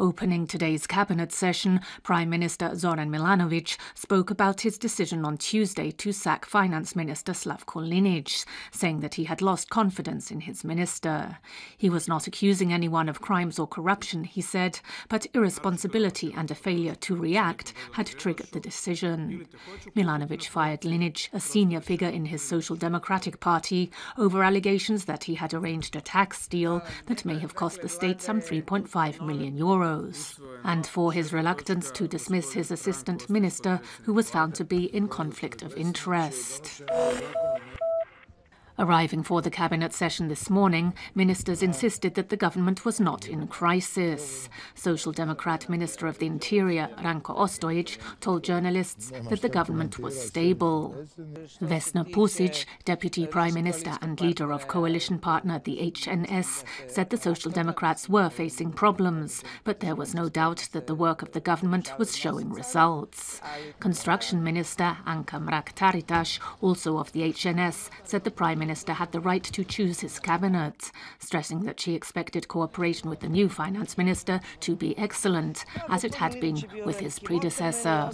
Opening today's cabinet session, Prime Minister Zoran Milanovic spoke about his decision on Tuesday to sack Finance Minister Slavko Linic, saying that he had lost confidence in his minister. He was not accusing anyone of crimes or corruption, he said, but irresponsibility and a failure to react had triggered the decision. Milanovic fired Linic, a senior figure in his Social Democratic Party, over allegations that he had arranged a tax deal that may have cost the state some €3.5 million. And for his reluctance to dismiss his assistant minister, who was found to be in conflict of interest. Arriving for the cabinet session this morning, ministers insisted that the government was not in crisis. Social Democrat Minister of the Interior, Ranko Ostojic, told journalists that the government was stable. Vesna Pusic, Deputy Prime Minister and leader of coalition partner the HNS, said the Social Democrats were facing problems, but there was no doubt that the work of the government was showing results. Construction Minister Anka Mrak-Taritaš, also of the HNS, said the Prime Minister had the right to choose his cabinet, stressing that she expected cooperation with the new finance minister to be excellent, as it had been with his predecessor.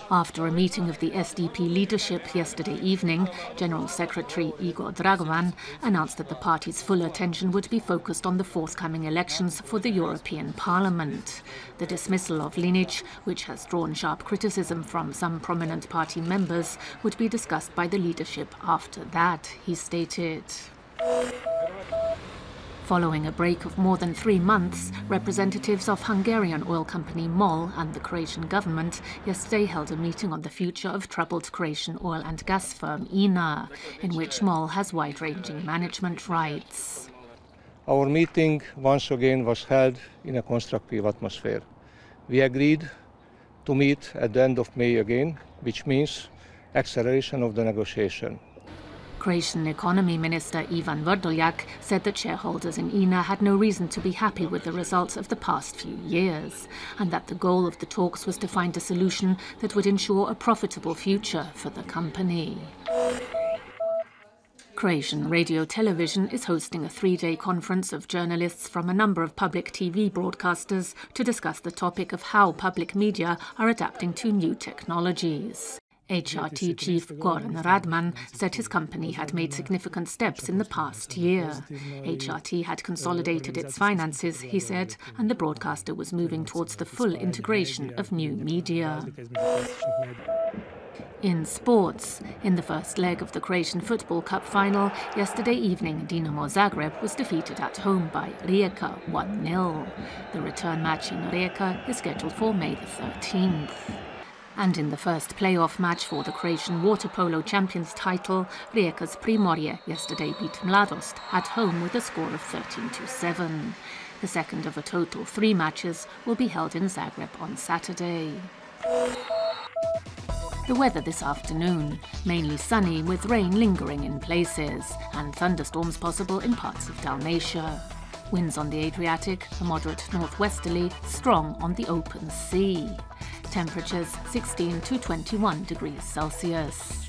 After a meeting of the SDP leadership yesterday evening, General Secretary Igor Dragovan announced that the party's full attention would be focused on the forthcoming elections for the European Parliament. The dismissal of Linic, which has drawn sharp criticism from some prominent party members, would be discussed by the leadership after that, he stated. Following a break of more than 3 months, representatives of Hungarian oil company MOL and the Croatian government yesterday held a meeting on the future of troubled Croatian oil and gas firm INA, in which MOL has wide-ranging management rights. Our meeting once again was held in a constructive atmosphere. We agreed to meet at the end of May again, which means acceleration of the negotiation. Croatian Economy Minister Ivan Vrdoljak said that shareholders in INA had no reason to be happy with the results of the past few years, and that the goal of the talks was to find a solution that would ensure a profitable future for the company. Croatian Radio Television is hosting a 3-day conference of journalists from a number of public TV broadcasters to discuss the topic of how public media are adapting to new technologies. HRT chief Goran Radman said his company had made significant steps in the past year. HRT had consolidated its finances, he said, and the broadcaster was moving towards the full integration of new media. In sports, in the first leg of the Croatian Football Cup final, yesterday evening Dinamo Zagreb was defeated at home by Rijeka 1-0. The return match in Rijeka is scheduled for May the 13th. And in the first playoff match for the Croatian water polo champions title, Rijeka's Primorje yesterday beat Mladost at home with a score of 13-7. The second of a total 3 matches will be held in Zagreb on Saturday. The weather this afternoon, mainly sunny with rain lingering in places, and thunderstorms possible in parts of Dalmatia. Winds on the Adriatic, a moderate northwesterly, strong on the open sea. Temperatures 16 to 21 degrees Celsius.